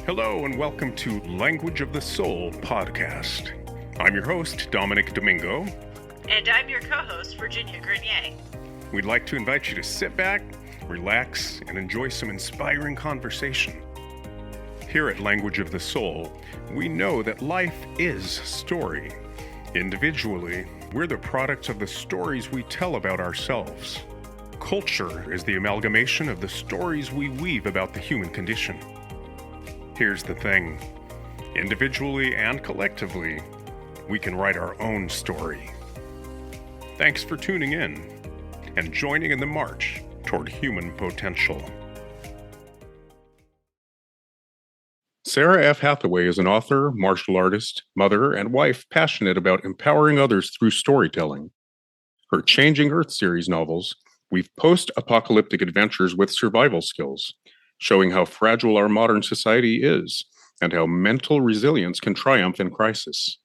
Hello and welcome to Language of the Soul podcast. I'm your host, Dominic Domingo. And I'm your co-host, Virginia Grenier. We'd like to invite you to sit back, relax, and enjoy some inspiring conversation. Here at Language of the Soul, we know that life is story. Individually, we're the products of the stories we tell about ourselves. Culture is the amalgamation of the stories we weave about the human condition. Here's the thing. Individually and collectively, we can write our own story. Thanks for tuning in and joining in the march toward human potential. Sarah F. Hathaway is an author, martial artist, mother, and wife passionate about empowering others through storytelling. Her Changing Earth series novels weave post-apocalyptic adventures with survival skills, showing how fragile our modern society is and how mental resilience can triumph in crisis.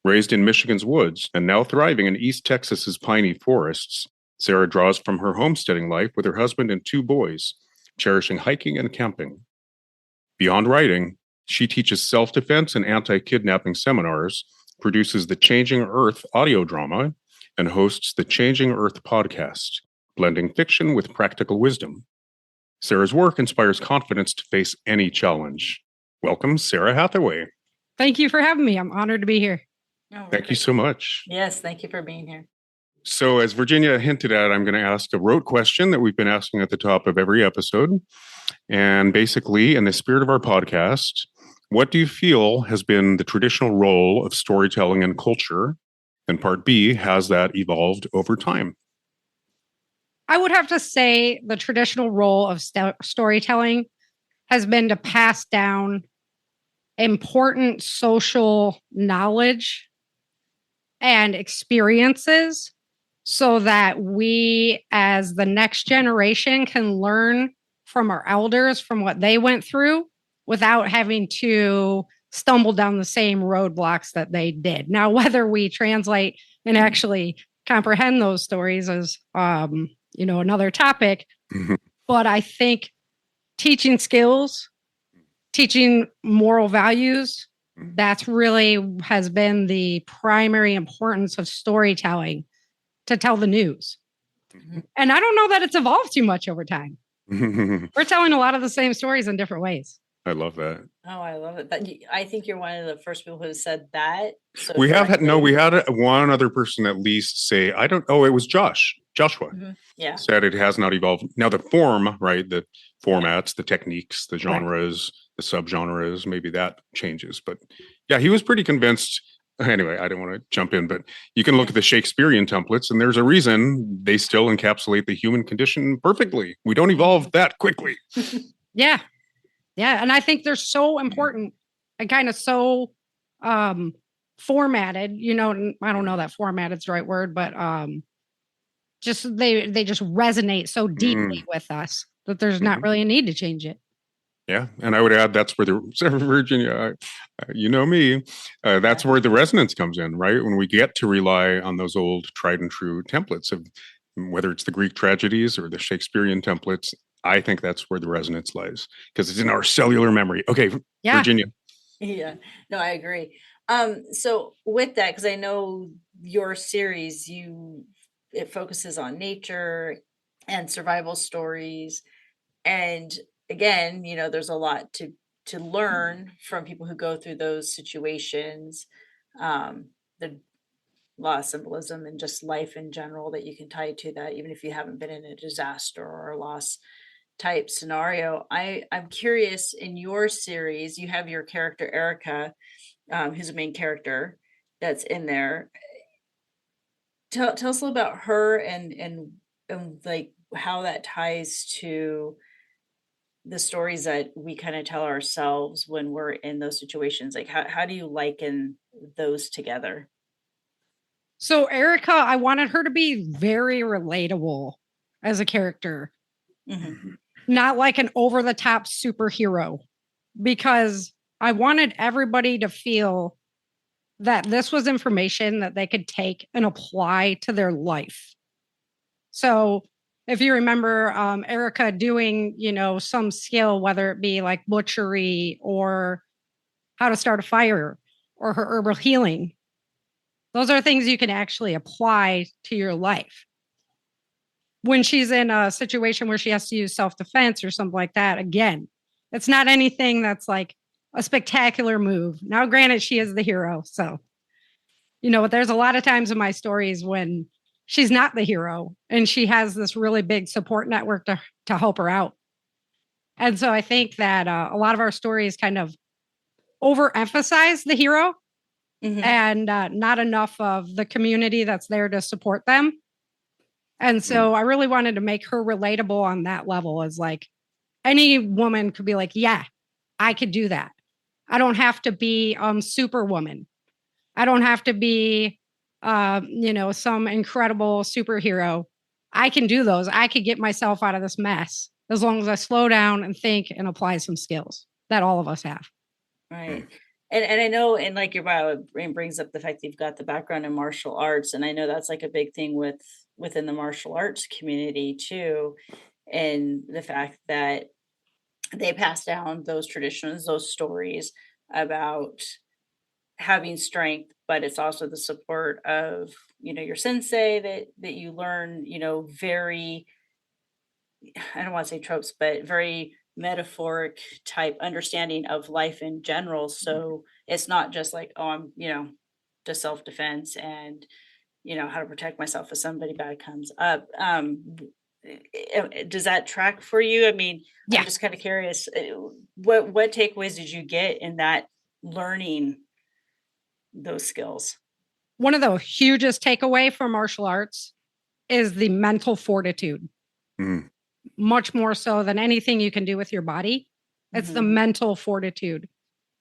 Raised in Michigan's woods and now thriving in East Texas's piney forests, Sarah draws from her homesteading life with her husband and 2 boys, cherishing hiking and camping. Beyond writing, she teaches self-defense and anti-kidnapping seminars, produces the Changing Earth audio drama, and hosts the Changing Earth podcast, blending fiction with practical wisdom. Sarah's work inspires confidence to face any challenge. Welcome, Sarah Hathaway. Thank you for having me. I'm honored to be here. Thank you so much. Yes, thank you for being here. So as Virginia hinted at, I'm going to ask a rote question that we've been asking at the top of every episode. And basically, in the spirit of our podcast, what do you feel has been the traditional role of storytelling in culture? And part B, has that evolved over time? I would have to say the traditional role of storytelling has been to pass down important social knowledge and experiences so that we, as the next generation, can learn from our elders, from what they went through, without having to stumble down the same roadblocks that they did. Now, whether we translate and actually comprehend those stories is, another topic. Mm-hmm. But I think teaching skills, teaching moral values, that's really has been the primary importance of storytelling, to tell the news. Mm-hmm. And I don't know that it's evolved too much over time. We're telling a lot of the same stories in different ways. I love that. Oh, I love it. I think you're one of the first people who said that. So We had one other person at least say, it was Joshua. Mm-hmm. Yeah. Said it has not evolved. Now the form, right? The formats, the techniques, the genres, the subgenres, maybe that changes. But yeah, he was pretty convinced. Anyway, I don't want to jump in, but you can look at the Shakespearean templates and there's a reason they still encapsulate the human condition perfectly. We don't evolve that quickly. Yeah. Yeah. And I think they're so important and kind of so formatted, I don't know that formatted is the right word, but they just resonate so deeply with us that there's not really a need to change it. Yeah. And I would add that's where Virginia, you know me, that's where the resonance comes in, right? When we get to rely on those old tried and true templates of whether it's the Greek tragedies or the Shakespearean templates, I think that's where the resonance lies because it's in our cellular memory. Okay. Yeah. Virginia. Yeah, no, I agree. So with that, because I know your series, it focuses on nature and survival stories. And again, there's a lot to learn from people who go through those situations, the law of symbolism and just life in general that you can tie to that, even if you haven't been in a disaster or a loss type scenario. I'm curious, in your series, you have your character Erica, who's a main character that's in there. Tell us a little about her and like how that ties to the stories that we kind of tell ourselves when we're in those situations. Like how do you liken those together? So Erica, I wanted her to be very relatable as a character. Mm-hmm. Not like an over-the-top superhero, because I wanted everybody to feel that this was information that they could take and apply to their life. So if you remember Erica doing, some skill, whether it be like butchery or how to start a fire or her herbal healing, those are things you can actually apply to your life. When she's in a situation where she has to use self-defense or something like that, again, it's not anything that's like a spectacular move. Now, granted, she is the hero. So, but there's a lot of times in my stories when she's not the hero and she has this really big support network to help her out. And so I think that a lot of our stories kind of overemphasize the hero and not enough of the community that's there to support them. And so I really wanted to make her relatable on that level, as like any woman could be like, yeah, I could do that. I don't have to be Superwoman. I don't have to be, some incredible superhero. I can do those. I could get myself out of this mess as long as I slow down and think and apply some skills that all of us have. Right. And I know, and like your bio brings up the fact that you've got the background in martial arts. And I know that's like a big thing within the martial arts community too. And the fact that they pass down those traditions, those stories about having strength, but it's also the support of, your sensei that you learn, very, I don't want to say tropes, but very metaphoric type understanding of life in general. So it's not just like, oh, I'm, just self-defense and, how to protect myself if somebody bad comes up. Does that track for you? I mean, Yeah. I'm just kind of curious, what takeaways did you get in that learning those skills? One of the hugest takeaway from martial arts is the mental fortitude. Much more so than anything you can do with your body. It's the mental fortitude.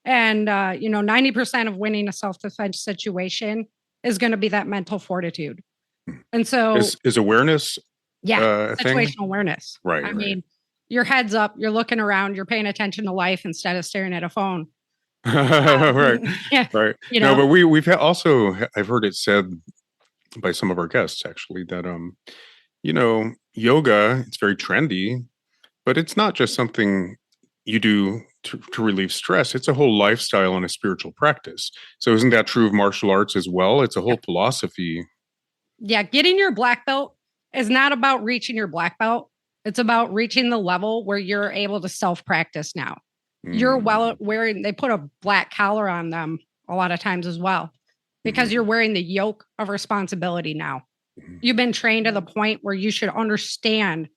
And, 90% of winning a self-defense situation is going to be that mental fortitude. And so is awareness. Situational awareness. Right. I mean, your head's up, you're looking around, you're paying attention to life instead of staring at a phone. Right. Yeah, right. No, but we've also, I've heard it said by some of our guests actually that, yoga, it's very trendy, but it's not just something you do to relieve stress. It's a whole lifestyle and a spiritual practice. So isn't that true of martial arts as well? It's a whole philosophy. Yeah. Getting your black belt is not about reaching your black belt. It's about reaching the level where you're able to self-practice now. You're wearing, they put a black collar on them a lot of times as well, because you're wearing the yoke of responsibility now. You've been trained to the point where you should understand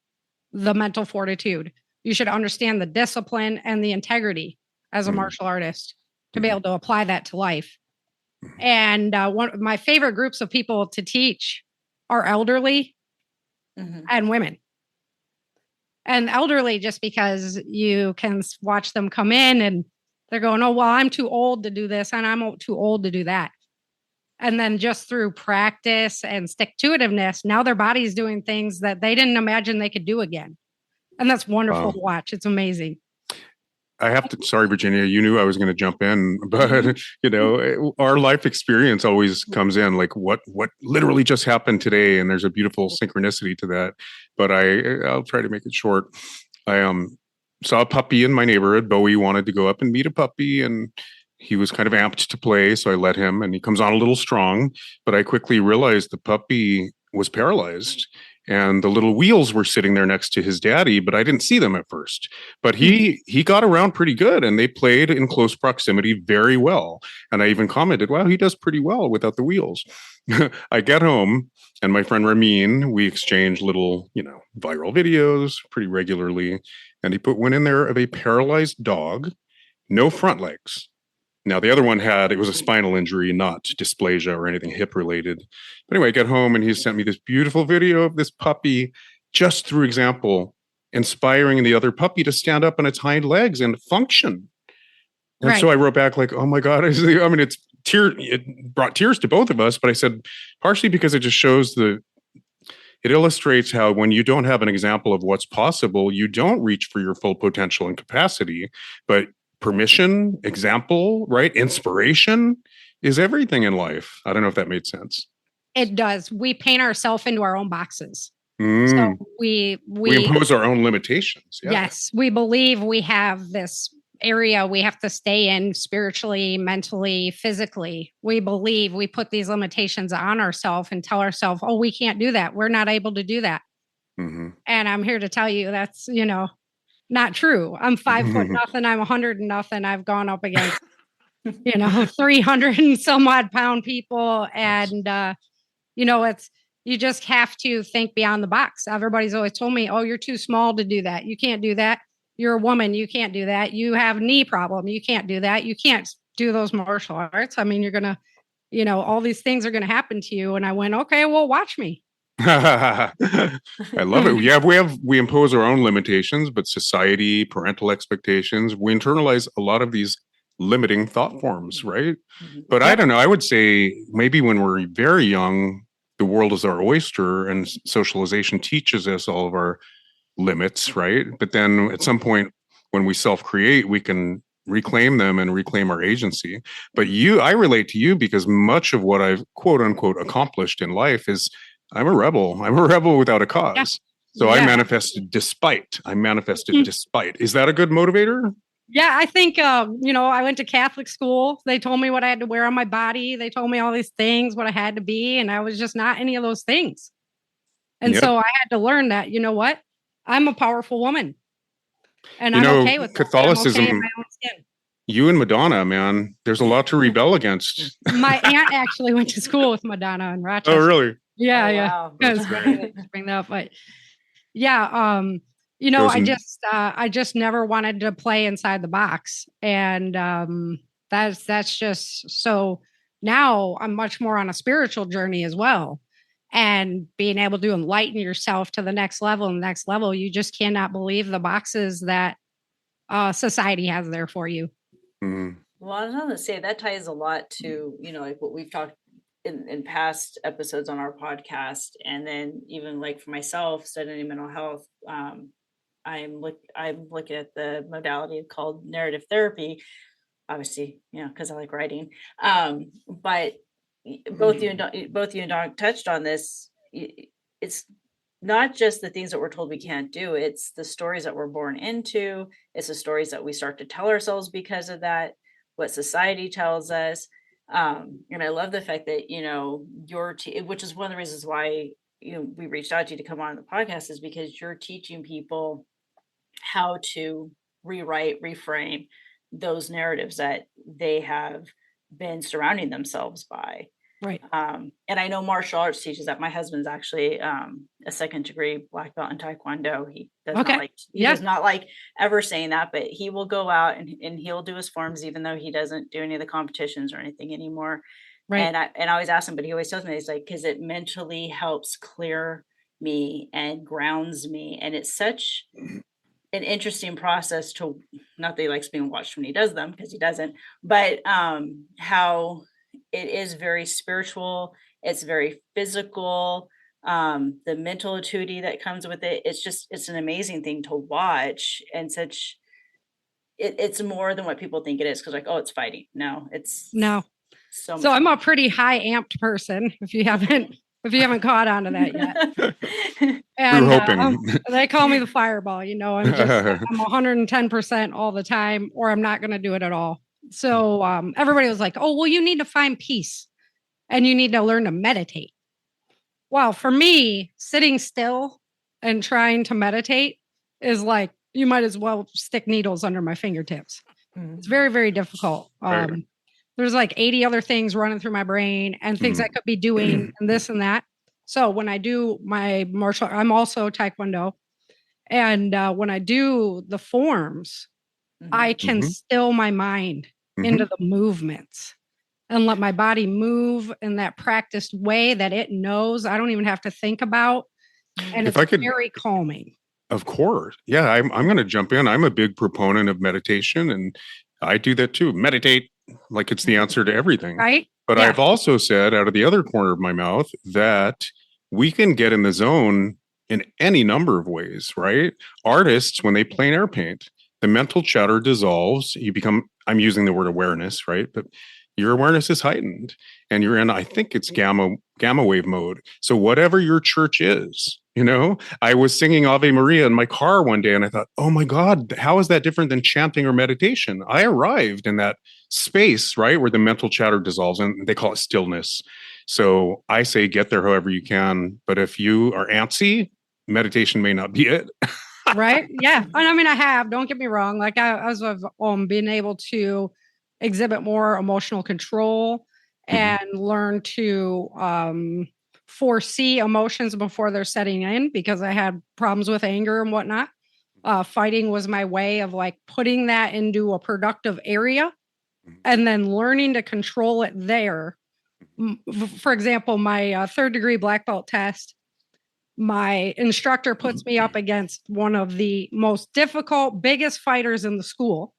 the mental fortitude. You should understand the discipline and the integrity as a martial artist to be able to apply that to life. And one of my favorite groups of people to teach are elderly and women. And elderly, just because you can watch them come in and they're going, oh, well, I'm too old to do this and I'm too old to do that. And then just through practice and stick-to-itiveness, now their body's doing things that they didn't imagine they could do again. And that's wonderful to watch. It's amazing. I have to, sorry, Virginia, you knew I was going to jump in, but our life experience always comes in like what literally just happened today. And there's a beautiful synchronicity to that, but I'll try to make it short. I saw a puppy in my neighborhood. Bowie wanted to go up and meet a puppy and he was kind of amped to play. So I let him and he comes on a little strong, but I quickly realized the puppy was paralyzed. And the little wheels were sitting there next to his daddy, but I didn't see them at first. But he got around pretty good and they played in close proximity very well. And I even commented, wow, he does pretty well without the wheels. I get home and my friend Ramin, we exchange little, viral videos pretty regularly. And he put one in there of a paralyzed dog, no front legs. Now, the other one it was a spinal injury, not dysplasia or anything hip related. But anyway, I get home and he sent me this beautiful video of this puppy, just through example, inspiring the other puppy to stand up on its hind legs and function. And so I wrote back like, oh my God, it brought tears to both of us. But I said, partially because it just shows it illustrates how when you don't have an example of what's possible, you don't reach for your full potential and capacity, but permission, example, right? Inspiration is everything in life. I don't know if that made sense. It does. We paint ourselves into our own boxes. So Mm. We impose our own limitations. Yeah. yes, we believe we have this area we have to stay in spiritually, mentally, physically. We believe we put these limitations on ourselves and tell ourselves, oh, we can't do that. We're not able to do that. Mhm. And I'm here to tell you that's, not true. I'm 5 foot nothing. I'm 100 and nothing. I've gone up against, 300 and some odd pound people. And, you just have to think beyond the box. Everybody's always told me, oh, you're too small to do that. You can't do that. You're a woman. You can't do that. You have a knee problem. You can't do that. You can't do those martial arts. I mean, you're going to, all these things are going to happen to you. And I went, okay, well, watch me. I love it. Yeah, we impose our own limitations, but society, parental expectations, we internalize a lot of these limiting thought forms, right? But I don't know. I would say maybe when we're very young, the world is our oyster, and socialization teaches us all of our limits, right? But then at some point, when we self-create, we can reclaim them and reclaim our agency. But I relate to you because much of what I've quote unquote accomplished in life is I'm a rebel. I'm a rebel without a cause. Yeah. So I manifested despite. Despite. Is that a good motivator? Yeah, I think, I went to Catholic school. They told me what I had to wear on my body. They told me all these things, what I had to be. And I was just not any of those things. And so I had to learn that, you know what? I'm a powerful woman. And I'm okay with Catholicism. Okay in my own skin. You and Madonna, man, there's a lot to rebel against. My aunt actually went to school with Madonna in Rochester. Oh, really? Yeah, oh, yeah. Wow. That's great. Bring that up, but yeah, I just never wanted to play inside the box, and that's just so. Now I'm much more on a spiritual journey as well, and being able to enlighten yourself to the next level. And the next level, you just cannot believe the boxes that society has there for you. Mm-hmm. Well, I was going to say that ties a lot to, like what we've talked in past episodes on our podcast. And then even like for myself studying mental health, I'm looking at the modality called narrative therapy, obviously, because I like writing. But both you and Don touched on this. It's not just the things that we're told we can't do. It's the stories that we're born into. It's the stories that we start to tell ourselves because of that, what society tells us. And I love the fact that, which is one of the reasons why, we reached out to you to come on the podcast, is because you're teaching people how to rewrite, reframe those narratives that they have been surrounding themselves by. Right. And I know martial arts teaches that. My husband's actually a second degree black belt in Taekwondo. He does not like ever saying that, but he will go out and he'll do his forms, even though he doesn't do any of the competitions or anything anymore. Right. And I always ask him, but he always tells me, he's like, because it mentally helps clear me and grounds me. And it's such an interesting process to, not that he likes being watched when he does them, because he doesn't, but how it is very spiritual. It's very physical. The mental acuity that comes with it. It's an amazing thing to watch, and it's more than what people think it is. Cause like, oh, it's fighting. No, it's no. So I'm a pretty high amped person. If you haven't caught on to that yet. And we're hoping. They call me the fireball, I'm 110% all the time, or I'm not going to do it at all. So everybody was like, oh, well, you need to find peace and you need to learn to meditate. Well, for me, sitting still and trying to meditate is like, you might as well stick needles under my fingertips. Mm-hmm. It's very, very difficult. Right. There's like 80 other things running through my brain and things I could be doing and this and that. So when I do my martial, I'm also Taekwondo. And when I do the forms, I can still my mind into the movements and let my body move in that practiced way that it knows I don't even have to think about. And it's very calming. Of course. Yeah, I'm going to jump in. I'm a big proponent of meditation, and I do that too. Meditate like it's the answer to everything. Right. But yeah. I've also said out of the other corner of my mouth that we can get in the zone in any number of ways, right? Artists, when they plein air paint, the mental chatter dissolves. You become, I'm using the word awareness, right? But your awareness is heightened and you're in, I think it's gamma wave mode. So whatever your church is, You know, I was singing Ave Maria in my car one day and I thought, oh my God, how is that different than chanting or meditation? I arrived in that space, right, where the mental chatter dissolves, and they call it stillness. So I say get there however you can. But if you are antsy, meditation may not be it. Right? Yeah. And I mean, I have, don't get me wrong. Like I was being able to exhibit more emotional control and learn to foresee emotions before they're setting in, because I had problems with anger and whatnot. Fighting was my way of like putting that into a productive area and then learning to control it there. For example, my third degree black belt test, my instructor puts me up against one of the most difficult, biggest fighters in the school.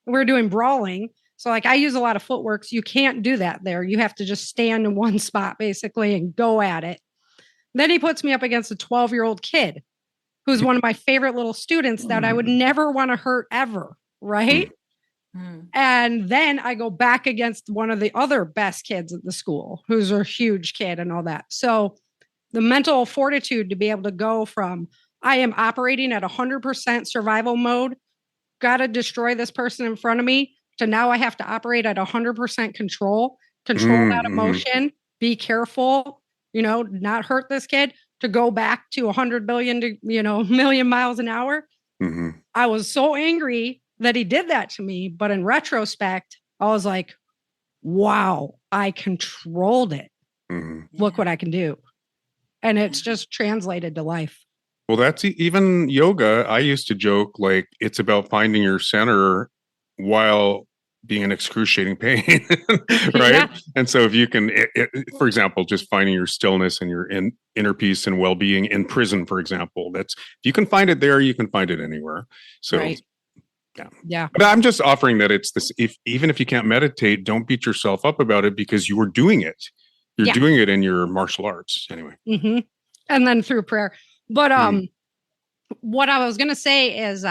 We're doing brawling. So like I use a lot of footwork. So you can't do that there. You have to just stand in one spot basically and go at it. Then he puts me up against a 12-year-old kid who's one of my favorite little students that I would never want to hurt ever. Right. And then I go back against one of the other best kids at the school, who's a huge kid and all that. So the mental fortitude to be able to go from I am operating at 100% survival mode, got to destroy this person in front of me, to now I have to operate at 100% control that emotion, be careful, not hurt this kid, to go back to 100 billion to, million miles an hour. I was so angry that he did that to me. But in retrospect, I was like, wow, I controlled it. Look what I can do. And it's just translated to life. Well, that's even yoga. I used to joke like it's about finding your center while being in excruciating pain, right? Yeah. And so if you can, for example, just finding your stillness and your inner peace and well-being in prison, for example, that's, if you can find it there, you can find it anywhere. So right. Yeah. But I'm just offering that it's this, even if you can't meditate, don't beat yourself up about it, because you were doing it. You're doing it in your martial arts anyway. And then through prayer. But what I was going to say is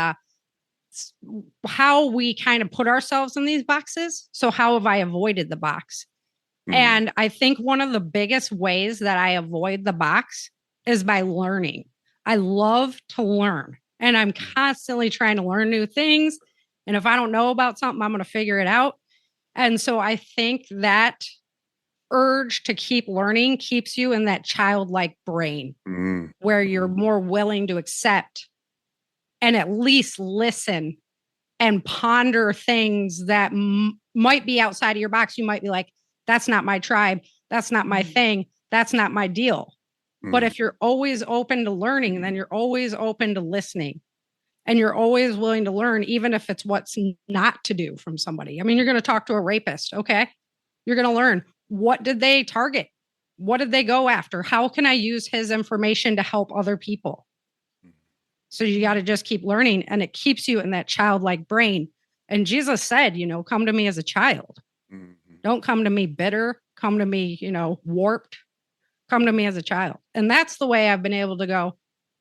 how we kind of put ourselves in these boxes. So how have I avoided the box? And I think one of the biggest ways that I avoid the box is by learning. I love to learn, and I'm constantly trying to learn new things. And if I don't know about something, I'm going to figure it out. And so I think that urge to keep learning keeps you in that childlike brain where you're more willing to accept and at least listen and ponder things that might be outside of your box. You might be like, that's not my tribe. That's not my thing. That's not my deal. But if you're always open to learning, then you're always open to listening, and you're always willing to learn, even if it's what's not to do from somebody. I mean, you're going to talk to a rapist. Okay. You're going to learn. What did they target? What did they go after? How can I use his information to help other people? So you got to just keep learning, and it keeps you in that childlike brain. And Jesus said, come to me as a child. Don't come to me bitter. Come to me, warped. Come to me as a child. And that's the way I've been able to go,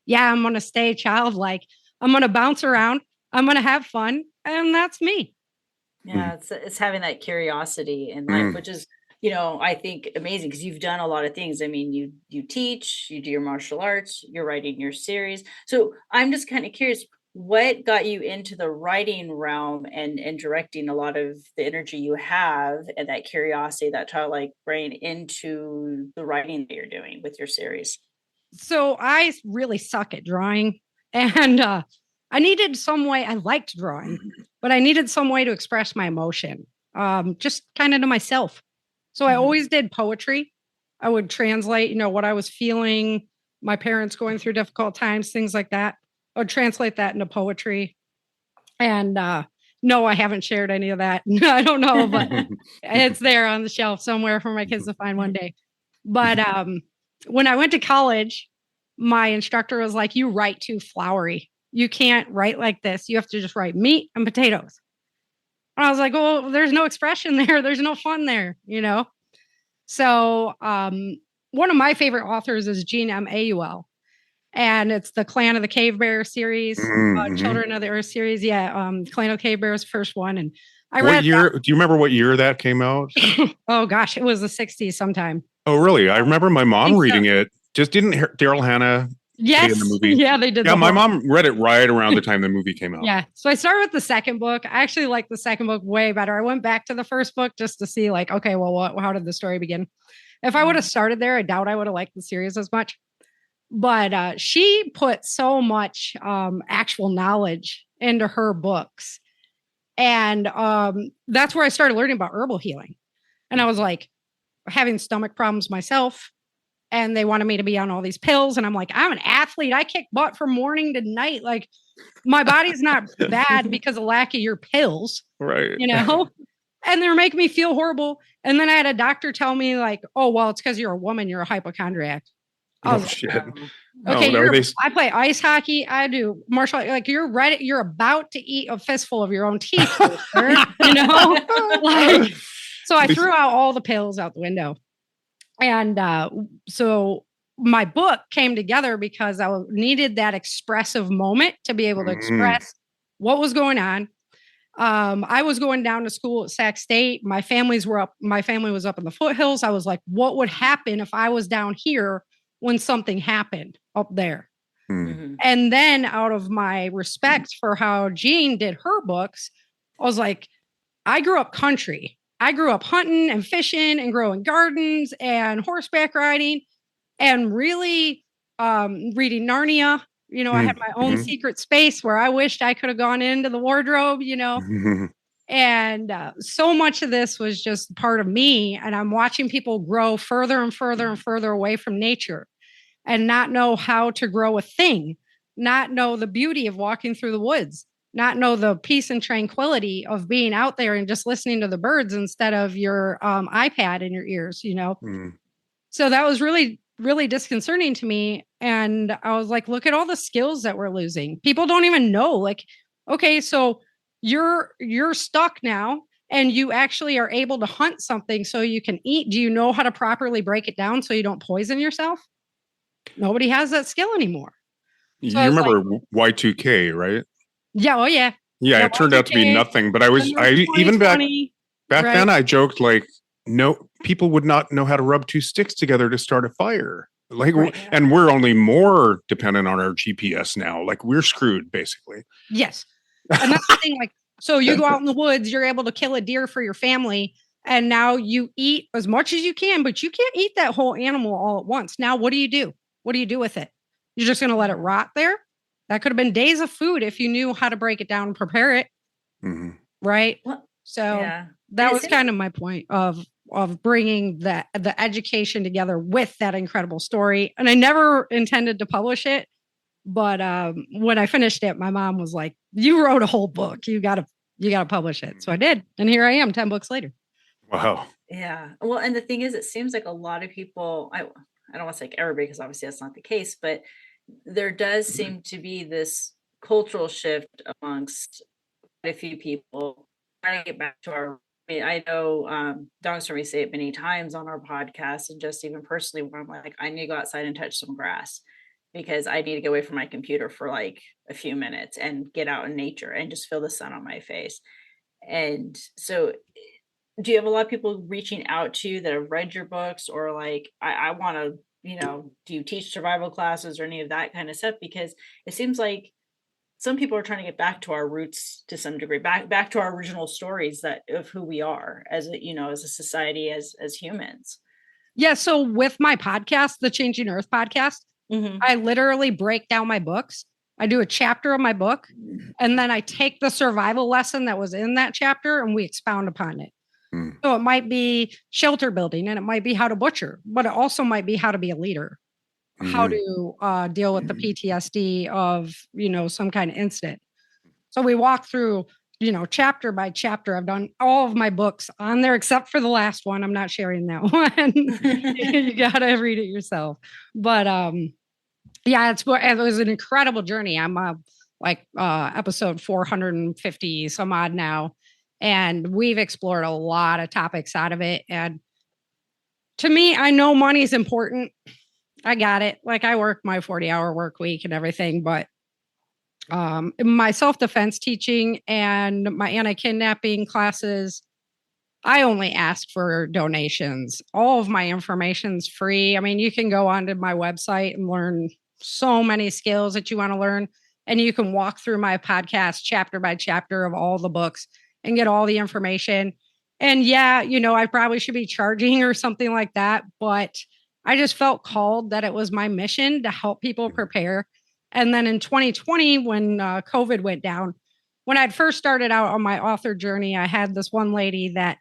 yeah, I'm going to stay childlike. I'm going to bounce around. I'm going to have fun. And that's me. Yeah, it's having that curiosity in life, which is, I think amazing, because you've done a lot of things. I mean, you teach, you do your martial arts, you're writing your series. So I'm just kind of curious, what got you into the writing realm and directing a lot of the energy you have and that curiosity, that childlike brain, into the writing that you're doing with your series? So I really suck at drawing, and I needed some way. I liked drawing, but I needed some way to express my emotion, just kind of to myself. So I always did poetry. I would translate, what I was feeling, my parents going through difficult times, things like that. I would translate that into poetry. And no, I haven't shared any of that. I don't know, but it's there on the shelf somewhere for my kids to find one day. But when I went to college, my instructor was like, you write too flowery. You can't write like this. You have to just write meat and potatoes. And I was like, well, there's no expression there. There's no fun there, So one of my favorite authors is Jean M. Auel. And it's the Clan of the Cave Bear series, Children of the Earth series. Yeah, Clan of the Cave Bear was the first one. And I read. What year? Do you remember what year that came out? Oh, gosh, it was the 60s sometime. Oh, really? I remember my mom reading it Just didn't Daryl Hannah Yes. in the movie? Yeah, they did. Yeah, my whole- mom read it right around the time the movie came out. Yeah. So I started with the second book. I actually like the second book way better. I went back to the first book just to see, like, okay, well, how did the story begin? If I would have started there, I doubt I would have liked the series as much. But she put so much actual knowledge into her books. And that's where I started learning about herbal healing. And I was like having stomach problems myself. And they wanted me to be on all these pills. And I'm like, I'm an athlete. I kick butt from morning to night. Like, my body's not bad because of lack of your pills, Right. you know? And they're making me feel horrible. And then I had a doctor tell me, like, oh, well, it's because you're a woman, you're a hypochondriac. I was Oh, like, shit. okay, Oh, no, I play ice hockey. I do martial like you're ready. You're about to eat a fistful of your own teeth, sir, you know? Like, so I threw out all the pills out the window. And so my book came together because I needed that expressive moment to be able to express what was going on. I was going down to school at Sac State. My family was up in the foothills. I was like, what would happen if I was down here when something happened up there? Mm-hmm. And then out of my respect for how Jean did her books, I was like, I grew up country. I grew up hunting and fishing and growing gardens and horseback riding and really reading Narnia. You know, I had my own secret space where I wished I could have gone into the wardrobe, you know. And so much of this was just part of me. And I'm watching people grow further and further and further away from nature and not know how to grow a thing, not know the beauty of walking through the woods, not know the peace and tranquility of being out there and just listening to the birds instead of your iPad in your ears, you know? So that was really, really disconcerting to me. And I was like, look at all the skills that we're losing. People don't even know, like, okay, so you're stuck now and you actually are able to hunt something so you can eat. Do you know how to properly break it down so you don't poison yourself? Nobody has that skill anymore. So you remember like, Y2K, right? Yeah. Oh, yeah. Yeah, it turned out to be nothing. But even back then, I joked like, no, people would not know how to rub two sticks together to start a fire. Like, and we're only more dependent on our GPS now. Like, we're screwed, basically. Yes, and that's the thing. Like, so you go out in the woods, you're able to kill a deer for your family, and now you eat as much as you can, but you can't eat that whole animal all at once. Now, what do? What do you do with it? You're just going to let it rot there? That could have been days of food if you knew how to break it down and prepare it. Right. So that was kind of my point of bringing the education together with that incredible story. And I never intended to publish it. But when I finished it, my mom was like, you wrote a whole book. You got to publish it. So I did. And here I am 10 books later. Wow. Yeah. Well, and the thing is, it seems like a lot of people, I don't want to say like everybody, because obviously that's not the case, but there does seem to be this cultural shift amongst quite a few people trying to get back to our, I mean, I know Don's heard me say it many times on our podcast and just even personally where I'm like, I need to go outside and touch some grass because I need to get away from my computer for like a few minutes and get out in nature and just feel the sun on my face. And so do you have a lot of people reaching out to you that have read your books or like, I want to, you know, do you teach survival classes or any of that kind of stuff? Because it seems like some people are trying to get back to our roots to some degree, back to our original stories that of who we are as a, you know, as a society, as humans. Yeah. So with my podcast, the Changing Earth podcast, I literally break down my books. I do a chapter of my book, and then I take the survival lesson that was in that chapter and we expound upon it. So it might be shelter building and it might be how to butcher, but it also might be how to be a leader, how to deal with the PTSD of, you know, some kind of incident. So we walk through, you know, chapter by chapter. I've done all of my books on there, except for the last one. I'm not sharing that one. You got to read it yourself. But yeah, it was an incredible journey. I'm episode 450 some odd now. And we've explored a lot of topics out of it. And to me, I know money is important. I got it. Like I work my 40-hour work week and everything, but my self-defense teaching and my anti-kidnapping classes, I only ask for donations. All of my information's free. I mean, you can go onto my website and learn so many skills that you want to learn. And you can walk through my podcast chapter by chapter of all the books and get all the information. And yeah, I probably should be charging or something like that, but I just felt called that it was my mission to help people prepare. And then in 2020, when COVID went down, when I'd first started out on my author journey, I had this one lady that,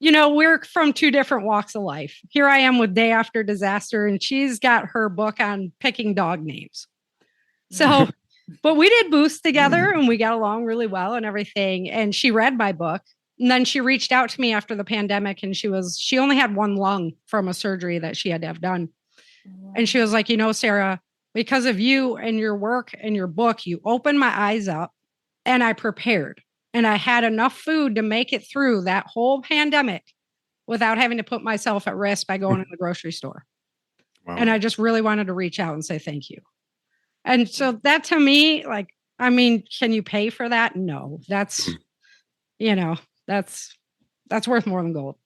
we're from two different walks of life. Here I am with Day After Disaster, and she's got her book on picking dog names. So, but we did booths together and we got along really well and everything. And she read my book. And then she reached out to me after the pandemic, and she only had one lung from a surgery that she had to have done. And she was like, Sarah, because of you and your work and your book, you opened my eyes up, and I prepared, and I had enough food to make it through that whole pandemic without having to put myself at risk by going to the grocery store. Wow. And I just really wanted to reach out and say thank you. And so that, to me, can you pay for that? No, that's worth more than gold.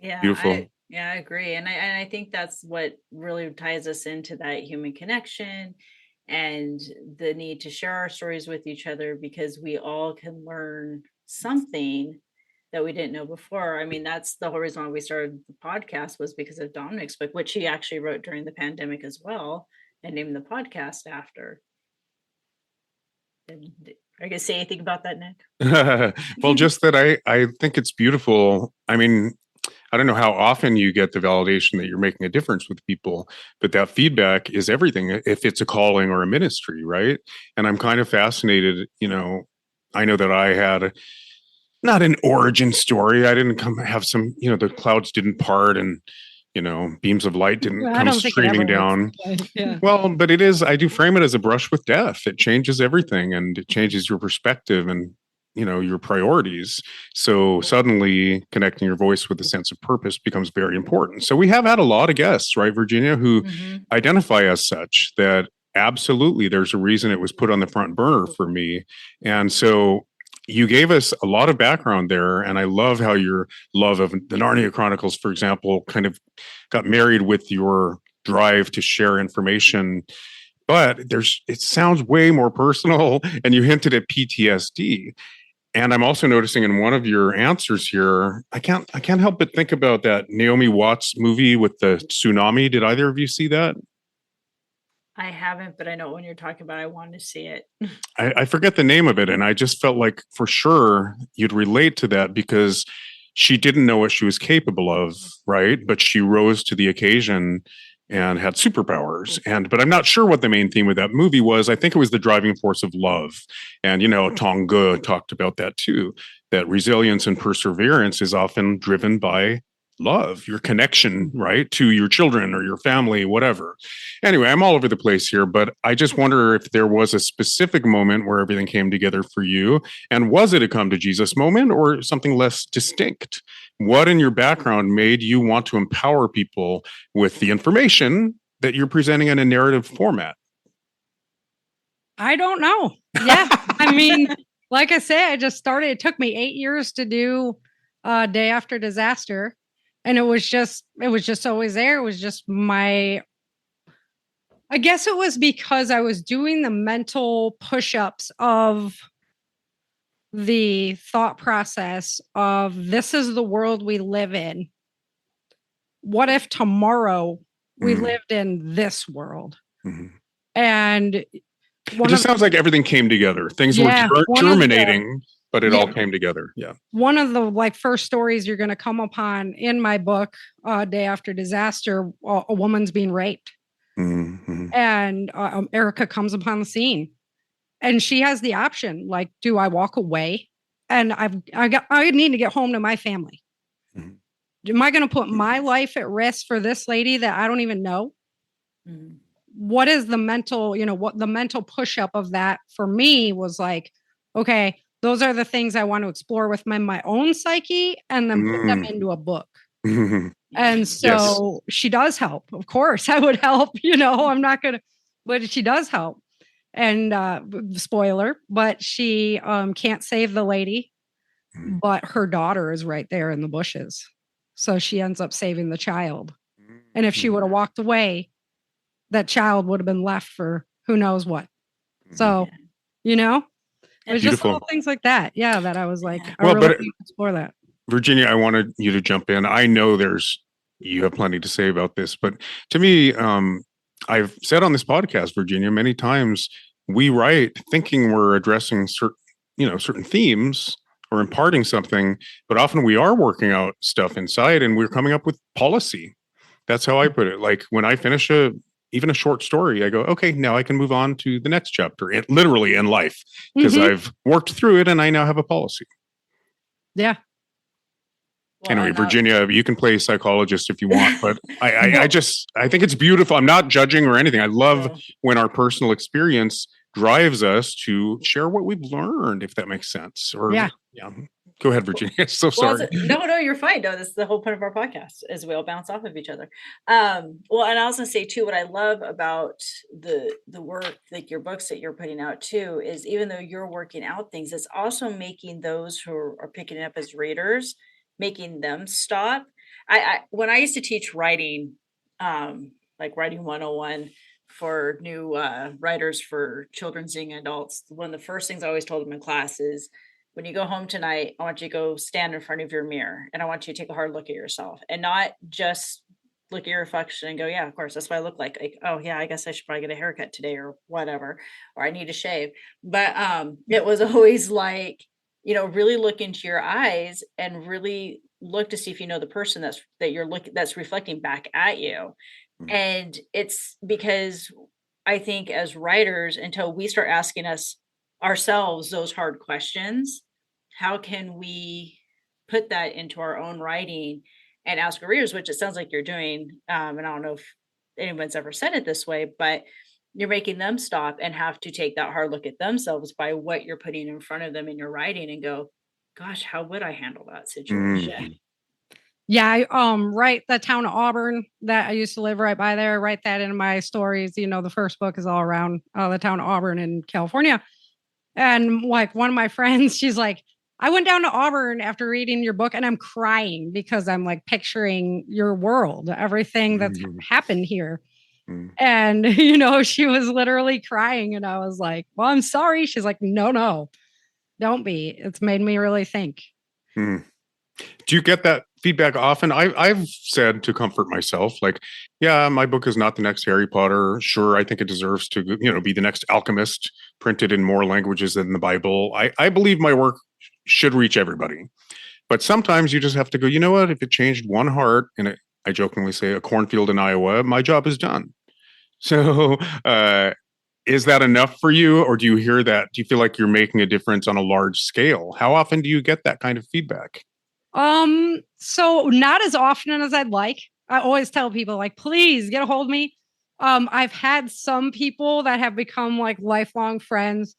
Yeah. Beautiful. I agree. And I think that's what really ties us into that human connection and the need to share our stories with each other, because we all can learn something that we didn't know before. I mean, that's the whole reason why we started the podcast, was because of Dominic's book, which he actually wrote during the pandemic as well, and named the podcast after. And are you going to say anything about that, Nick? Well, just that I think it's beautiful. I mean, I don't know how often you get the validation that you're making a difference with people, but that feedback is everything if it's a calling or a ministry, right? And I'm kind of fascinated, I know that I had not an origin story. I didn't have some, the clouds didn't part and, beams of light didn't come streaming down. Yeah. Well, but I do frame it as a brush with death. It changes everything, and it changes your perspective and, your priorities. So suddenly connecting your voice with a sense of purpose becomes very important. So we have had a lot of guests, right, Virginia, who identify as such, that absolutely there's a reason it was put on the front burner for me. And so you gave us a lot of background there, and I love how your love of the Narnia Chronicles, for example, kind of got married with your drive to share information. But it sounds way more personal, and you hinted at PTSD. And I'm also noticing in one of your answers here, I can't help but think about that Naomi Watts movie with the tsunami. Did either of you see that? I haven't, but I know when you're talking about, I want to see it. I forget the name of it. And I just felt like for sure you'd relate to that, because she didn't know what she was capable of, right? But she rose to the occasion and had superpowers. But I'm not sure what the main theme of that movie was. I think it was the driving force of love. And, Tonga talked about that too, that resilience and perseverance is often driven by love, your connection, right, to your children or your family, whatever. Anyway, I'm all over the place here, but I just wonder if there was a specific moment where everything came together for you. And was it a come to Jesus moment or something less distinct? What in your background made you want to empower people with the information that you're presenting in a narrative format? I don't know. Yeah. I mean, like I say, I just started. It took me 8 years to do Day After Disaster. And it was just always there. It was just I guess it was because I was doing the mental push-ups of the thought process of, this is the world we live in. What if tomorrow we lived in this world? And it just sounds like everything came together. Things were germinating, but it all came together. Yeah. One of the first stories you're going to come upon in my book, Day After Disaster, a woman's being raped. And Erica comes upon the scene, and she has the option, do I walk away? And I need to get home to my family. Am I going to put my life at risk for this lady that I don't even know? What is the mental, what the mental push up of that for me was like, okay, those are the things I want to explore with my own psyche, and then put them into a book. And so she does help. Of course, I would help, I'm not going to, but she does help. And spoiler, but she can't save the lady. but her daughter is right there in the bushes. So she ends up saving the child. And if she would have walked away, that child would have been left for who knows what. So, you know, it was just little things like that. Yeah, that I was like, I really want to explore that. Virginia, I wanted you to jump in. I know you have plenty to say about this, but to me, I've said on this podcast, Virginia, many times we write thinking we're addressing certain themes or imparting something, but often we are working out stuff inside and we're coming up with policy. That's how I put it. Like when I finish even a short story, I go, okay, now I can move on to the next chapter, literally in life, because I've worked through it and I now have a policy. Yeah. Well, anyway, Virginia, you can play psychologist if you want, but I think it's beautiful. I'm not judging or anything. I love when our personal experience drives us to share what we've learned, if that makes sense. Or yeah. Go ahead, Virginia. So sorry. No, you're fine. No, that's the whole point of our podcast is we all bounce off of each other. Well, and I was gonna say too, what I love about the work, like your books that you're putting out too, is even though you're working out things, it's also making those who are picking it up as readers, making them stop. When I used to teach writing, like writing 101 for new writers for children's young adults, one of the first things I always told them in class is, when you go home tonight, I want you to go stand in front of your mirror and I want you to take a hard look at yourself and not just look at your reflection and go, yeah, of course, that's what I look like, oh yeah, I guess I should probably get a haircut today or whatever, or I need to shave. But it was always like, really look into your eyes and really look to see if you know the person that's reflecting back at you. And it's because I think as writers, until we start asking ourselves those hard questions, how can we put that into our own writing and ask our readers, which it sounds like you're doing. And I don't know if anyone's ever said it this way, but you're making them stop and have to take that hard look at themselves by what you're putting in front of them in your writing and go, gosh, how would I handle that situation? Yeah, I write the town of Auburn that I used to live right by there. I write that in my stories. The first book is all around the town of Auburn in California. And like one of my friends, she's like, I went down to Auburn after reading your book and I'm crying because I'm like picturing your world, everything that's happened here. And, she was literally crying and I was like, well, I'm sorry. She's like, no, don't be. It's made me really think. Do you get that feedback often? I've said to comfort myself, like, yeah, my book is not the next Harry Potter. Sure, I think it deserves to, be the next Alchemist printed in more languages than the Bible. I believe my work should reach everybody. But sometimes you just have to go, you know what? If it changed one heart, and I jokingly say a cornfield in Iowa, my job is done. So is that enough for you? Or do you hear that? Do you feel like you're making a difference on a large scale? How often do you get that kind of feedback? So not as often as I'd like. I always tell people like, please get a hold of me. I've had some people that have become like lifelong friends.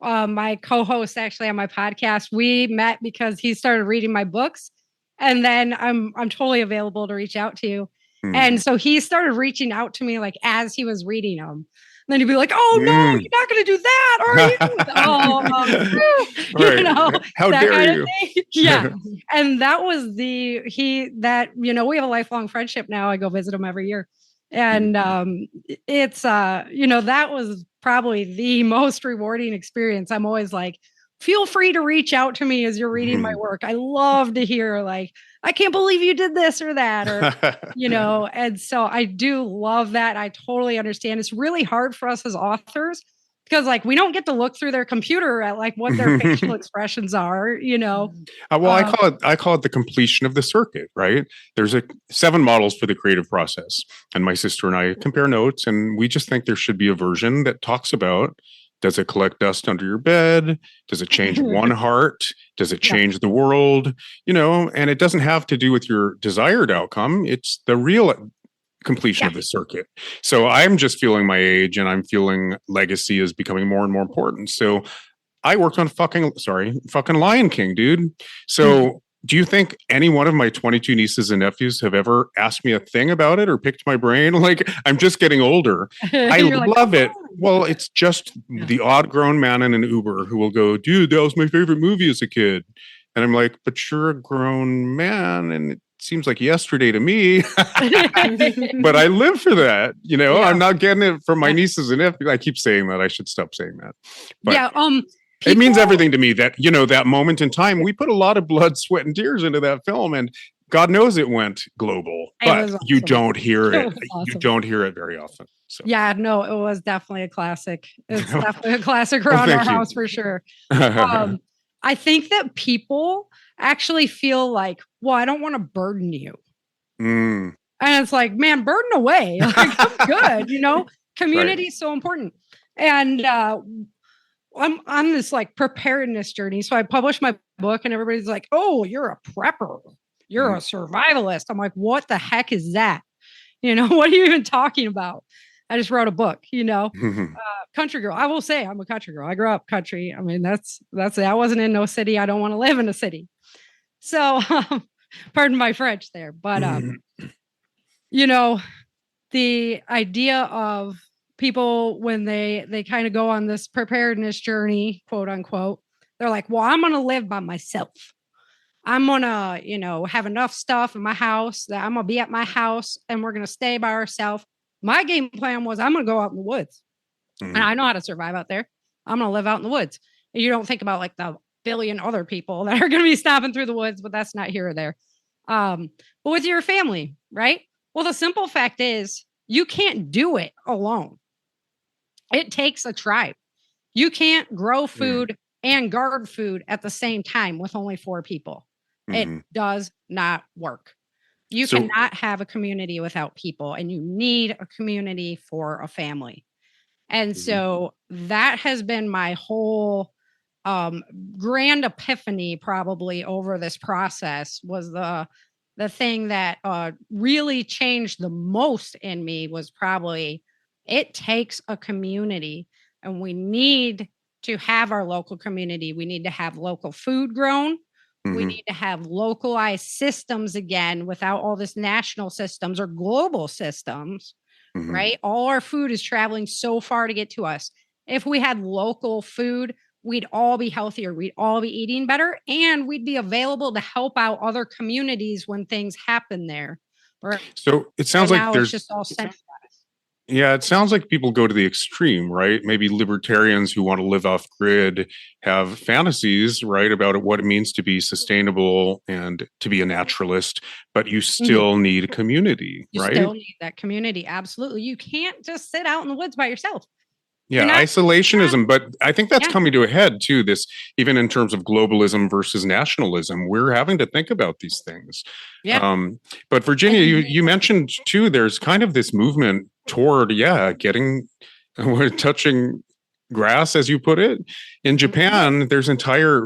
My co-host actually on my podcast, we met because he started reading my books and then I'm totally available to reach out to you. And so he started reaching out to me like as he was reading them. And then he'd be like, "Oh no, you're not going to do that, are you?" How dare you? Yeah, and that was we have a lifelong friendship now. I go visit him every year, and it's that was probably the most rewarding experience. I'm always like, feel free to reach out to me as you're reading my work. I love to hear like, I can't believe you did this or that, or, and so I do love that. I totally understand. It's really hard for us as authors because like, we don't get to look through their computer at like what their facial expressions are, Well, I call it the completion of the circuit, right? There's 7 models for the creative process. And my sister and I compare notes and we just think there should be a version that talks about, does it collect dust under your bed? Does it change one heart? Does it change the world? And it doesn't have to do with your desired outcome. It's the real completion of the circuit. So I'm just feeling my age and I'm feeling legacy is becoming more and more important. So I worked on fucking Lion King, dude. So do you think any one of my 22 nieces and nephews have ever asked me a thing about it or picked my brain? Like, I'm just getting older. I love it. Well, it's just the odd grown man in an Uber who will go, dude, that was my favorite movie as a kid. And I'm like, but you're a grown man and it seems like yesterday to me. But I live for that. Yeah. I'm not getting it from my nieces and nephews. I keep saying that. I should stop saying that. But yeah. it means everything to me that, that moment in time, we put a lot of blood, sweat, and tears into that film. And God knows it went global, but you awesome. don't hear it. Awesome. You don't hear it very often. So. Yeah, no, it was definitely a classic. It's definitely a classic around our house for sure. I think that people actually feel like, well, I don't want to burden you. And it's like, man, burden away. Like, I'm good. Community is so important. And I'm on this like preparedness journey. So I published my book and everybody's like, oh, you're a prepper. You're a survivalist. I'm like, what the heck is that? What are you even talking about? I just wrote a book, country girl. I will say I'm a country girl. I grew up country. I mean, that's it. I wasn't in no city. I don't want to live in a city. So pardon my French there, but the idea of people when they kind of go on this preparedness journey, quote unquote, they're like, well, I'm going to live by myself. I'm going to, have enough stuff in my house that I'm going to be at my house and we're going to stay by ourselves. My game plan was I'm going to go out in the woods and I know how to survive out there. I'm going to live out in the woods. And you don't think about like the billion other people that are going to be stopping through the woods, but that's not here or there. But with your family, right? Well, the simple fact is you can't do it alone. It takes a tribe. You can't grow food and guard food at the same time with only 4 people. It does not work. You cannot have a community without people, and you need a community for a family. And so that has been my whole grand epiphany probably over this process was the thing that really changed the most in me was probably it takes a community and we need to have our local community. We need to have local food grown. We need to have localized systems again without all this national systems or global systems, right? All our food is traveling so far to get to us. If we had local food, we'd all be healthier. We'd all be eating better and we'd be available to help out other communities when things happen there. So it sounds like there's just all centralized. Yeah, it sounds like people go to the extreme, right? Maybe libertarians who want to live off grid have fantasies, right, about what it means to be sustainable and to be a naturalist, but you still need a community, right? You still need that community. Absolutely. You can't just sit out in the woods by yourself. Yeah, isolationism, but I think that's coming to a head too. This, even in terms of globalism versus nationalism, we're having to think about these things. Yeah. But Virginia, you mentioned too, there's kind of this movement toward, getting, touching grass, as you put it. In Japan, there's entire,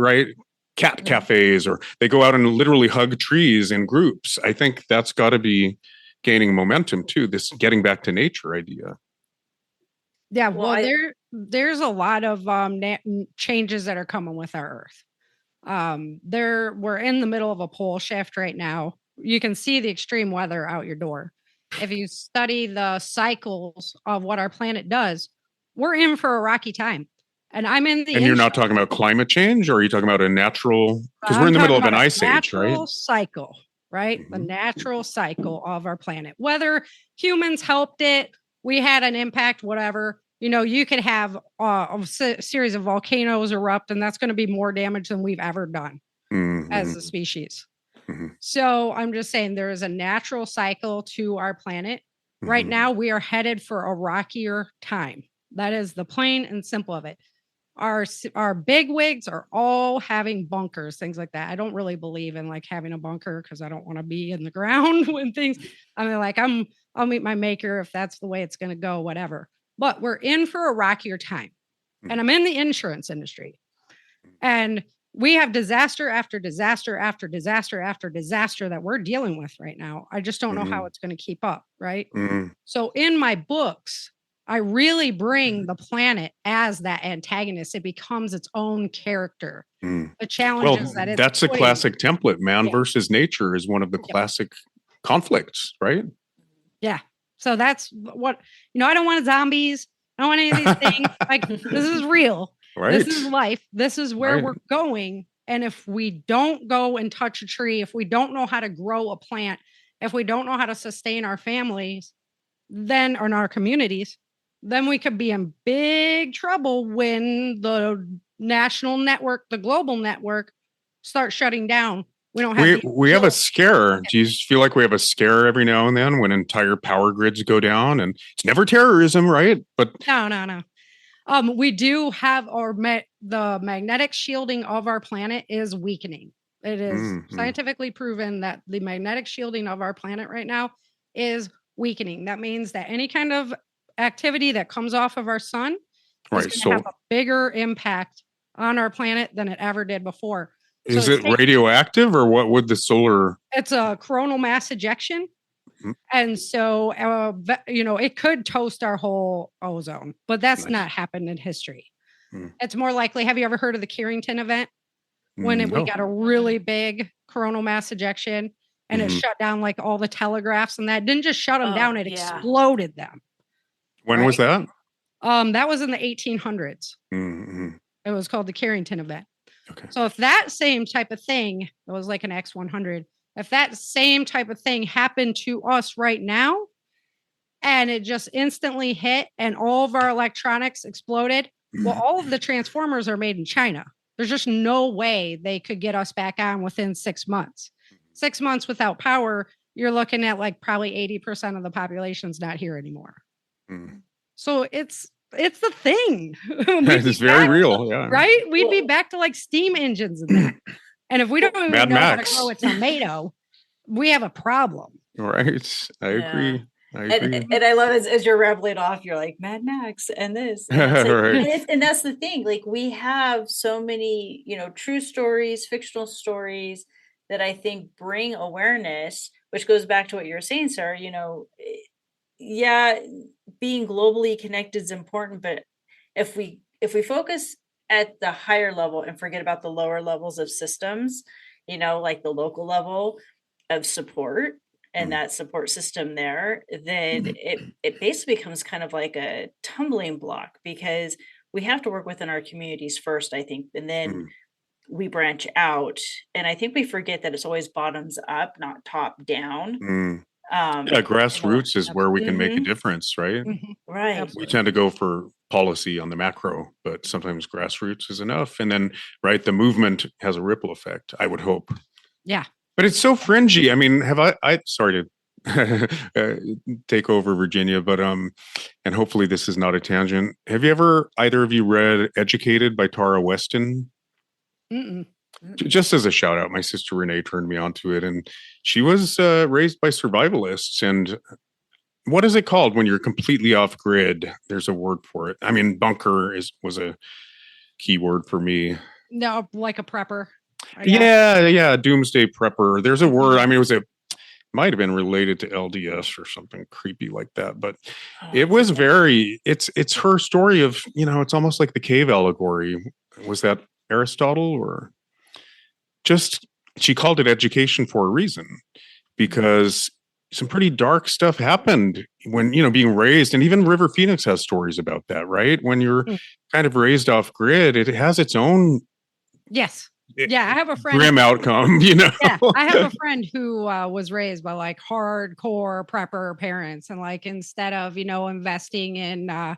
cat cafes, or they go out and literally hug trees in groups. I think that's got to be gaining momentum too, this getting back to nature idea. Yeah, well, there's a lot of changes that are coming with our Earth. We're in the middle of a pole shift right now. You can see the extreme weather out your door. If you study the cycles of what our planet does, we're in for a rocky time. And I'm in the. And you're not talking about climate change, or are you talking about a natural? Because we're in the middle of an ice age, right? Natural cycle, right? The natural cycle of our planet. Whether humans helped it, we had an impact, whatever. You could have a series of volcanoes erupt, and that's going to be more damage than we've ever done as a species. So I'm just saying there is a natural cycle to our planet. Right now, we are headed for a rockier time. That is the plain and simple of it. Our bigwigs are all having bunkers, things like that. I don't really believe in having a bunker because I don't want to be in the ground when things. I mean, I'll meet my maker if that's the way it's going to go, whatever. But we're in for a rockier time, and I'm in the insurance industry, and we have disaster after disaster after disaster after disaster that we're dealing with right now. I just don't know how it's going to keep up, right? So in my books, I really bring the planet as that antagonist. It becomes its own character. The challenges that's a classic template. Man versus nature is one of the classic conflicts, right? Yeah. So that's what, I don't want zombies. I don't want any of these things. This is real. Right. This is life. This is where we're going. And if we don't go and touch a tree, if we don't know how to grow a plant, if we don't know how to sustain our families, then or in our communities, then we could be in big trouble when the national network, the global network, starts shutting down. We don't have we have a scare. Do you feel like we have a scare every now and then when entire power grids go down? And it's never terrorism, right? But no. We do have the magnetic shielding of our planet is weakening. It is scientifically proven that the magnetic shielding of our planet right now is weakening. That means that any kind of activity that comes off of our sun is going to have a bigger impact on our planet than it ever did before. Is it radioactive, or what would the solar? It's a coronal mass ejection. And so, it could toast our whole ozone, but that's not happened in history. It's more likely. Have you ever heard of the Carrington event? When we got a really big coronal mass ejection and it shut down like all the telegraphs, and that didn't just shut them down, it exploded them. When was that? That was in the 1800s. It was called the Carrington event. Okay. So if that same type of thing, it was like an X100, if that same type of thing happened to us right now, and it just instantly hit and all of our electronics exploded, well, all of the transformers are made in China. There's just no way they could get us back on within 6 months. 6 months without power, you're looking at like probably 80% of the population's not here anymore. So it's the thing. It's very real. Yeah. Right? We'd be back to like steam engines and that. And if we don't even know how to grow a tomato, we have a problem. Right. I agree. And I love as you're rambling off, you're like Mad Max and this. And, and that's the thing. Like, we have so many, true stories, fictional stories that I think bring awareness, which goes back to what you're saying, Sarah. Being globally connected is important, but if we focus at the higher level and forget about the lower levels of systems, like the local level of support and that support system there, then it basically becomes kind of like a tumbling block, because we have to work within our communities first, I think, and then we branch out. And I think we forget that it's always bottoms up, not top down. Grassroots is where we can make a difference, right? Right. Absolutely. We tend to go for policy on the macro, but sometimes grassroots is enough. And then, the movement has a ripple effect, I would hope. Yeah. But it's so fringy. I mean, have I sorry to take over, Virginia, but and hopefully this is not a tangent. Have you ever, either of you, read Educated by Tara Weston? Just as a shout out, my sister Renee turned me onto it, and she was raised by survivalists. And what is it called when you're completely off grid? There's a word for it. I mean, bunker was a key word for me. No, like a prepper. Yeah, doomsday prepper. There's a word. I mean, might have been related to LDS or something creepy like that, but it was it's her story of, it's almost like the cave allegory. Was that Aristotle, or just, she called it education for a reason, because some pretty dark stuff happened when, being raised, and even River Phoenix has stories about that, right? When you're kind of raised off grid, it has its own. Yes. Yeah, I have a friend. Grim outcome, Yeah, I have a friend who was raised by like hardcore prepper parents, and like, instead of investing in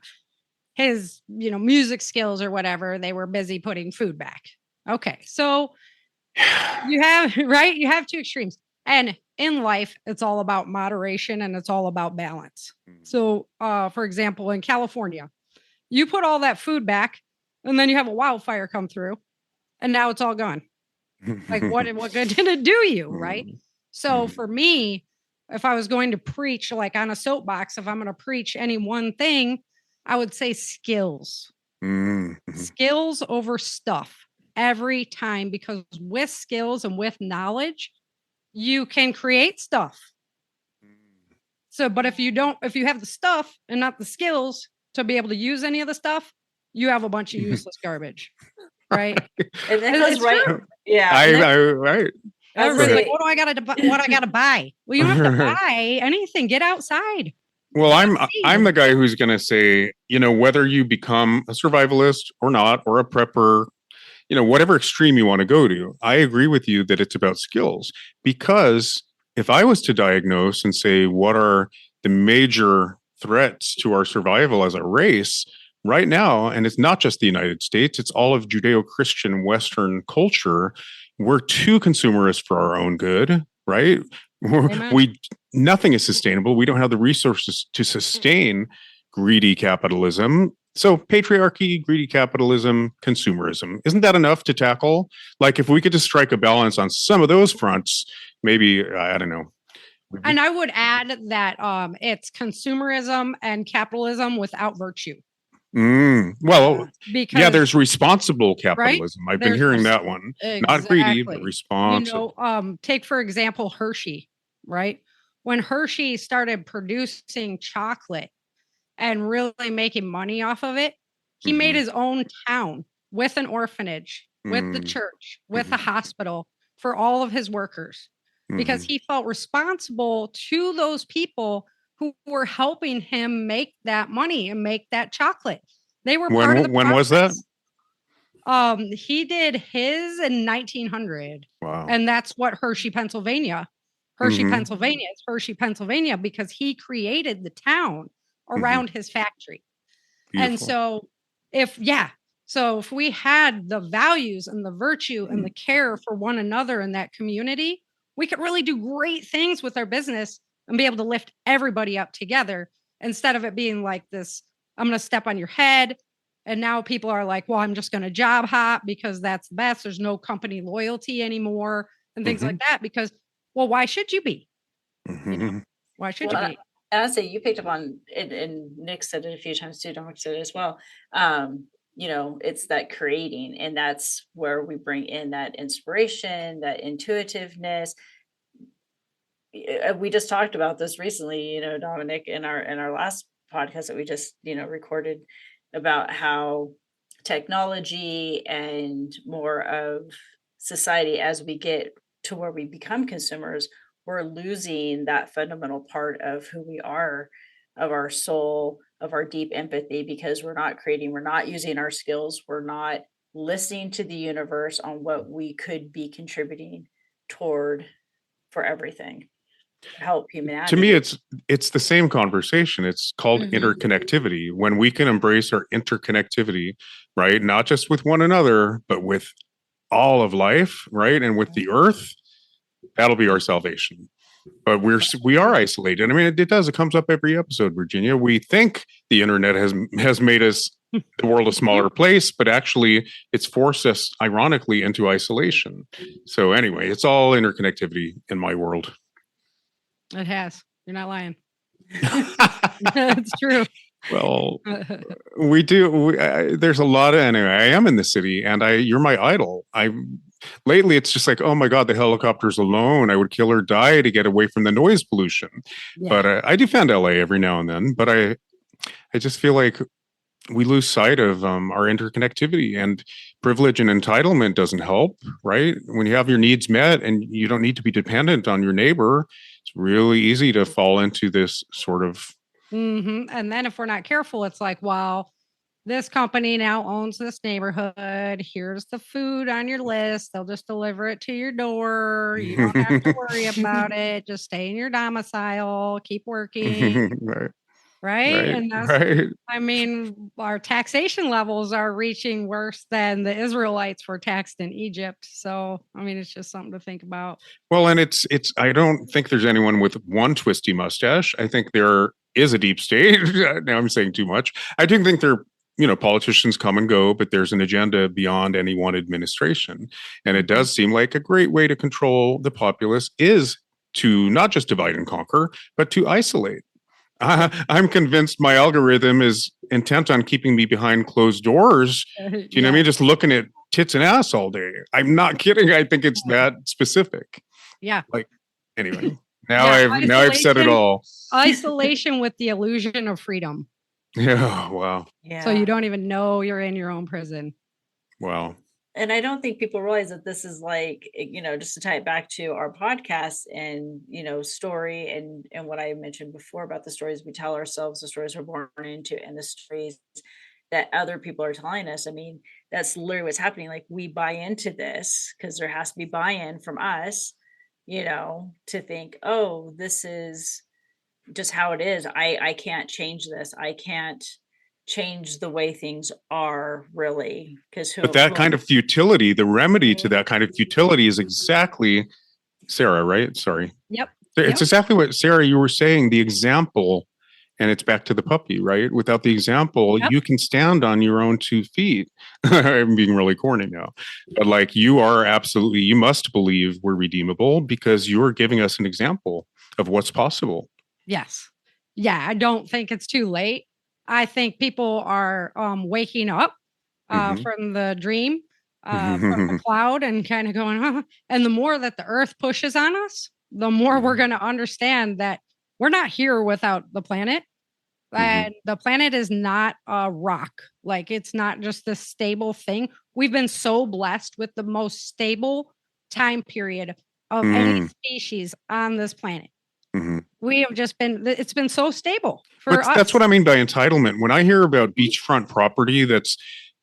his music skills or whatever, they were busy putting food back. Okay, so you have you have two extremes, and in life it's all about moderation and it's all about balance. So, for example, in California, you put all that food back, and then you have a wildfire come through. And now it's all gone. Like, what good did it do you, right? So for me, if I was going to preach like on a soapbox, if I'm going to preach any one thing, I would say skills. Skills over stuff every time, because with skills and with knowledge, you can create stuff. So, but if you have the stuff and not the skills to be able to use any of the stuff, you have a bunch of useless garbage. Right. And that's right. True. Yeah. Right. Everybody's like, what do I gotta buy? Well, you don't have to buy anything. Get outside. Well, I'm the guy who's gonna say, whether you become a survivalist or not, or a prepper, whatever extreme you want to go to. I agree with you that it's about skills, because if I was to diagnose and say, what are the major threats to our survival as a race right now, and it's not just the United States, it's all of Judeo-Christian Western culture, we're too consumerist for our own good, right? We nothing is sustainable. We don't have the resources to sustain greedy capitalism. So patriarchy, greedy capitalism, consumerism, isn't that enough to tackle? Like, if we could just strike a balance on some of those fronts, maybe, I don't know. And I would add that it's consumerism and capitalism without virtue. Well, because yeah, there's responsible capitalism. Right? I've been hearing that one. Not greedy, but responsible. Take, for example, Hershey, right? When Hershey started producing chocolate and really making money off of it, he made his own town with an orphanage, with the church, with a hospital for all of his workers, because he felt responsible to those people who were helping him make that money and make that chocolate. They were part of the when was that? He did his in 1900. Wow. And that's what Hershey, Pennsylvania. Pennsylvania is Hershey, Pennsylvania, because he created the town around his factory. Beautiful. And so if we had the values and the virtue and the care for one another in that community, we could really do great things with our business and be able to lift everybody up together, instead of it being like this, I'm going to step on your head. And now people are like, well, I'm just going to job hop because that's the best. There's no company loyalty anymore and things like that, because, well, why should you be? Why should you be? I say you picked up on it, and Nick said it a few times too. Dominic said it as well. It's that creating, and that's where we bring in that inspiration, that intuitiveness. We just talked about this recently, Dominic, in our last podcast that we just, recorded, about how technology and more of society, as we get to where we become consumers, we're losing that fundamental part of who we are, of our soul, of our deep empathy, because we're not creating, we're not using our skills, we're not listening to the universe on what we could be contributing toward for everything. Help humanity. To me, it's the same conversation. It's called interconnectivity. When we can embrace our interconnectivity, right, not just with one another, but with all of life, right, and with the earth, that'll be our salvation. But we are isolated. I mean, it does. It comes up every episode, Virginia. We think the internet has made us the world a smaller place, but actually, it's forced us, ironically, into isolation. So anyway, it's all interconnectivity in my world. It has. You're not lying. It's true. Well, we do. There's a lot of, anyway, I am in the city, and you're my idol. Lately, it's just like, oh my God, the helicopter's alone. I would kill or die to get away from the noise pollution. Yeah. But I defend LA every now and then. But I just feel like we lose sight of our interconnectivity, and privilege and entitlement doesn't help, right? When you have your needs met and you don't need to be dependent on your neighbor, it's really easy to fall into this sort of. And then if we're not careful, it's like, well, this company now owns this neighborhood. Here's the food on your list. They'll just deliver it to your door. You don't have to worry about it. Just stay in your domicile, keep working. Right. And that's, I mean, our taxation levels are reaching worse than the Israelites were taxed in Egypt. So, I mean, it's just something to think about. Well, and I don't think there's anyone with one twisty mustache. I think there is a deep state. Now I'm saying too much. I do think politicians come and go, but there's an agenda beyond any one administration. And it does seem like a great way to control the populace is to not just divide and conquer, but to isolate. I'm convinced my algorithm is intent on keeping me behind closed doors. Do you know what I mean? Just looking at tits and ass all day. I'm not kidding. I think it's that specific. Yeah. Like, anyway, now I've said it all. Isolation with the illusion of freedom. Yeah. Wow. Yeah. So you don't even know you're in your own prison. Wow. And I don't think people realize that this is like, just to tie it back to our podcast and, story and what I mentioned before about the stories we tell ourselves, the stories we're born into, and the stories that other people are telling us. I mean, that's literally what's happening. Like, we buy into this because there has to be buy-in from us, to think, oh, this is just how it is. I can't change this. I can't change the way things are, really, because But that kind of futility, the remedy to that kind of futility is exactly Sarah, right? Sorry. Yep. It's exactly what Sarah, you were saying, the example, and it's back to the puppy, right? Without the example, Yep. you can stand on your own 2 feet. I'm being really corny now. But like, you must believe we're redeemable because you're giving us an example of what's possible. Yes. Yeah, I don't think it's too late. I think people are waking up from the dream, from the cloud, and kind of going, huh. And the more that the earth pushes on us, the more we're going to understand that we're not here without the planet. And the planet is not a rock. Like, it's not just this stable thing. We've been so blessed with the most stable time period of any species on this planet. We have just it's been so stable for us. That's what I mean by entitlement. When I hear about beachfront property that's,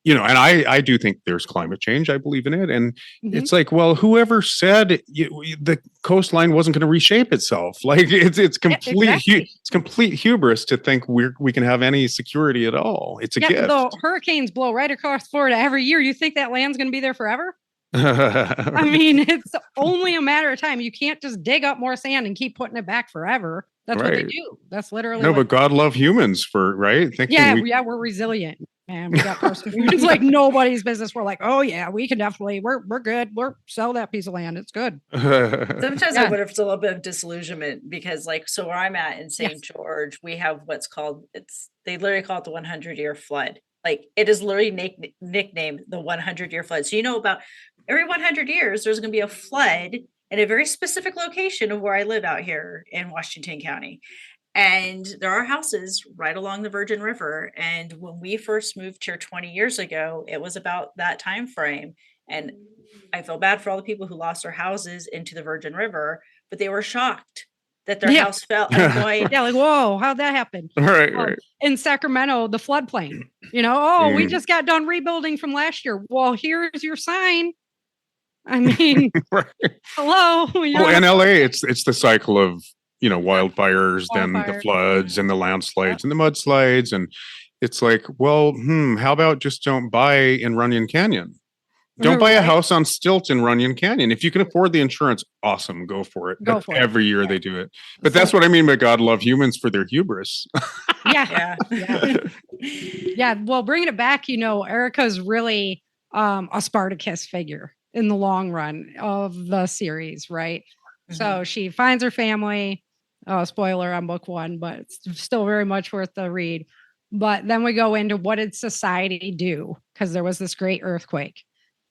and I do think there's climate change. I believe in it. And it's like, well, whoever said the coastline wasn't going to reshape itself? Like, it's complete, it's complete hubris to think we can have any security at all. It's a gift. The hurricanes blow right across Florida every year. You think that land's going to be there forever? I mean, it's only a matter of time. You can't just dig up more sand and keep putting it back forever. That's what they do. That's literally but God love humans for, right? Thinking we're resilient. Man, we got perseverance like nobody's business. We're like, oh yeah, we can definitely, we're good. Sell that piece of land. It's good. Sometimes I wonder if it's a little bit of disillusionment because, like, so where I'm at in St. George, we have what's called, they literally call it the 100-year flood. Like, it is literally nicknamed the 100-year flood. So, about every 100 years, there's going to be a flood in a very specific location of where I live out here in Washington County. And there are houses right along the Virgin River. And when we first moved here 20 years ago, it was about that time frame. And I feel bad for all the people who lost their houses into the Virgin River, but they were shocked that their house fell. And going, like, whoa, how'd that happen? Right. In Sacramento, the floodplain, we just got done rebuilding from last year. Well, here's your sign. I mean, hello. Well, in LA, it's the cycle of, wildfires, then the floods and the landslides and the mudslides. And it's like, well, how about just don't buy in Runyon Canyon? Don't buy a house on stilts in Runyon Canyon. If you can afford the insurance, awesome, go for it. Every year they do it. But that's what I mean by God love humans for their hubris. Yeah. Well, bringing it back, Erica's really a Spartacus figure in the long run of the series, right? So she finds her family. Spoiler on book 1, but it's still very much worth the read. But then we go into what did society do? Because there was this great earthquake.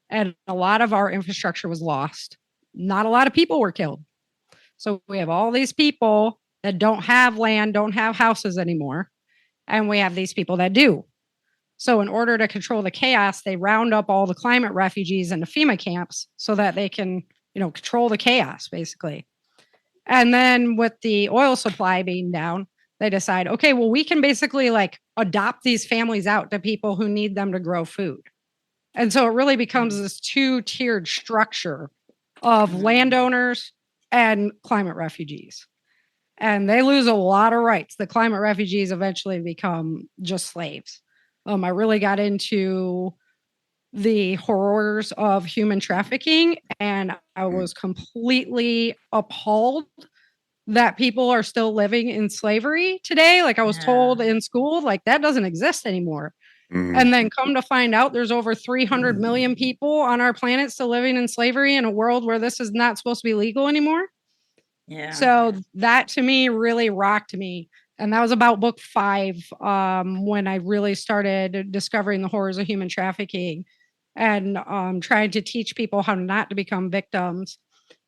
And a lot of our infrastructure was lost. Not a lot of people were killed. So we have all these people that don't have land, don't have houses anymore. And we have these people that do. So in order to control the chaos, they round up all the climate refugees into FEMA camps so that they can, control the chaos, basically. And then with the oil supply being down, they decide, okay, well, we can basically adopt these families out to people who need them to grow food. And so it really becomes this 2-tiered structure of landowners and climate refugees. And they lose a lot of rights. The climate refugees eventually become just slaves. I really got into the horrors of human trafficking, and I was completely appalled that people are still living in slavery today. Like, I was told in school, that doesn't exist anymore. And then come to find out there's over 300 million people on our planet still living in slavery in a world where this is not supposed to be legal anymore. Yeah. So that to me really rocked me. And that was about book 5, when I really started discovering the horrors of human trafficking and trying to teach people how not to become victims.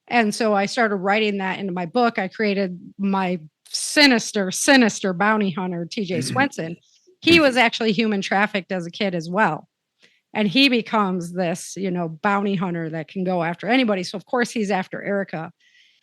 And so I started writing that into my book. I created my sinister bounty hunter, TJ Swenson. He was actually human trafficked as a kid as well. And he becomes this, bounty hunter that can go after anybody. So of course he's after Erica.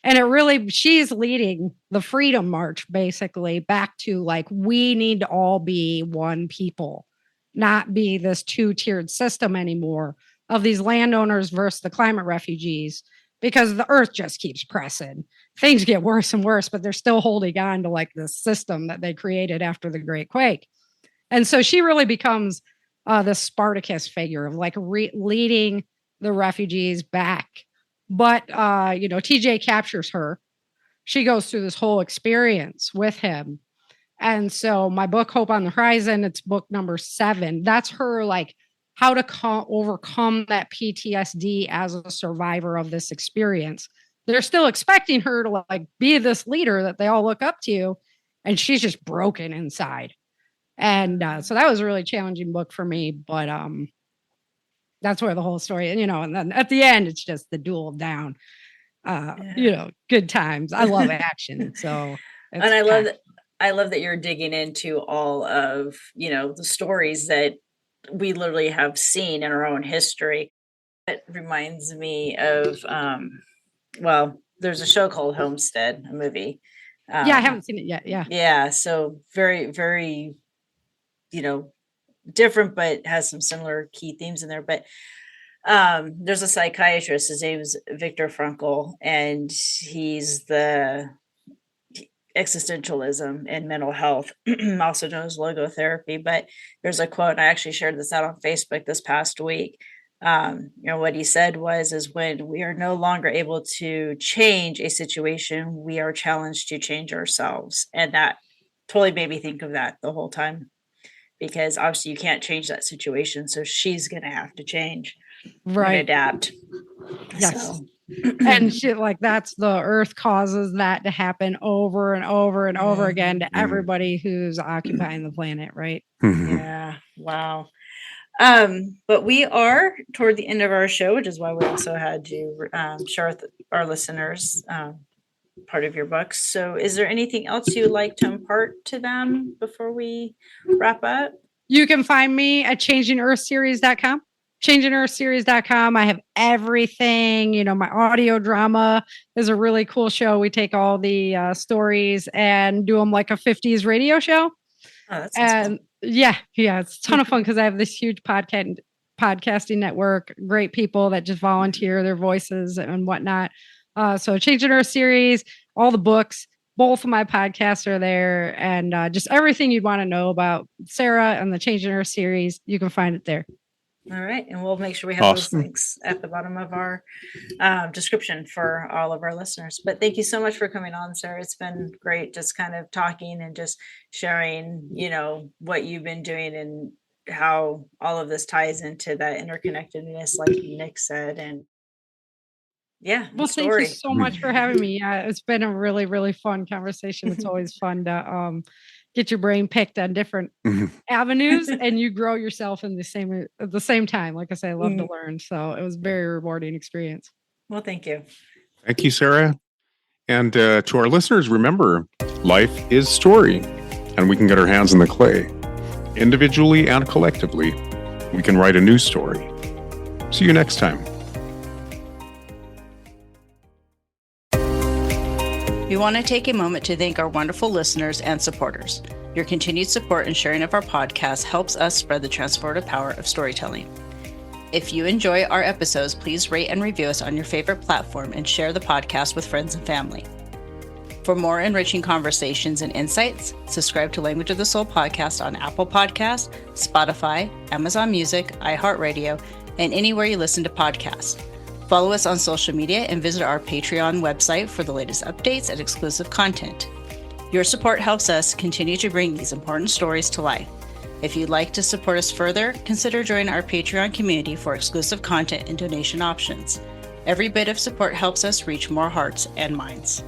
And she's leading the freedom march, basically, back to we need to all be one people. not be this two-tiered system anymore of these landowners versus the climate refugees, because the earth just keeps pressing. Things get worse and worse, but they're still holding on to like this system that they created after the Great Quake. And so she really becomes the Spartacus figure of like leading the refugees back. But, TJ captures her. She goes through this whole experience with him. And so my book, Hope on the Horizon, it's book number 7. That's her like how to overcome that PTSD as a survivor of this experience. They're still expecting her to like be this leader that they all look up to, and she's just broken inside. And so that was a really challenging book for me, but that's where the whole story, and then at the end, it's just the duel down, good times. I love action. So, and I love that you're digging into all of, the stories that we literally have seen in our own history. It reminds me of, there's a show called Homestead, a movie. I haven't seen it yet. Yeah. Yeah. So very, very, different, but has some similar key themes in there. But there's a psychiatrist. His name is Viktor Frankl, and he's the existentialism and mental health, also known as logotherapy. But there's a quote, and I actually shared this out on Facebook this past week. What he said is when we are no longer able to change a situation, we are challenged to change ourselves. And that totally made me think of that the whole time, because obviously you can't change that situation. So she's going to have to change, right, and adapt. Yes. So. And shit, like that's the earth causes that to happen over and over and over again to everybody who's occupying the planet, right? Yeah. Wow. But we are toward the end of our show, which is why we also had to share with our listeners part of your books. So is there anything else you would like to impart to them before we wrap up? You can find me at changingearthseries.com. changingearthseries.com. I have everything. My audio drama is a really cool show. We take all the stories and do them like a 50s radio show. Oh, that's and cool. Yeah, it's a ton of fun because I have this huge podcasting network, great people that just volunteer their voices and whatnot. So Changing Earth series, all the books, both of my podcasts are there, and just everything you'd want to know about Sarah and the Changing Earth series, you can find it there. All right. And we'll make sure we have those links at the bottom of our description for all of our listeners. But thank you so much for coming on, Sarah. It's been great just kind of talking and just sharing, what you've been doing and how all of this ties into that interconnectedness, like Nick said. And well, thank you so much for having me. It's been a really, really fun conversation. It's always fun to get your brain picked on different avenues, and you grow yourself at the same time. Like I say, I love to learn. So it was a very rewarding experience. Well, thank you. Thank you, Sarah. And to our listeners, remember, life is story, and we can get our hands in the clay. Individually and collectively, we can write a new story. See you next time. We want to take a moment to thank our wonderful listeners and supporters. Your continued support and sharing of our podcast helps us spread the transformative power of storytelling. If you enjoy our episodes, please rate and review us on your favorite platform and share the podcast with friends and family. For more enriching conversations and insights, subscribe to Language of the Soul podcast on Apple Podcasts, Spotify, Amazon Music, iHeartRadio, and anywhere you listen to podcasts. Follow us on social media and visit our Patreon website for the latest updates and exclusive content. Your support helps us continue to bring these important stories to life. If you'd like to support us further, consider joining our Patreon community for exclusive content and donation options. Every bit of support helps us reach more hearts and minds.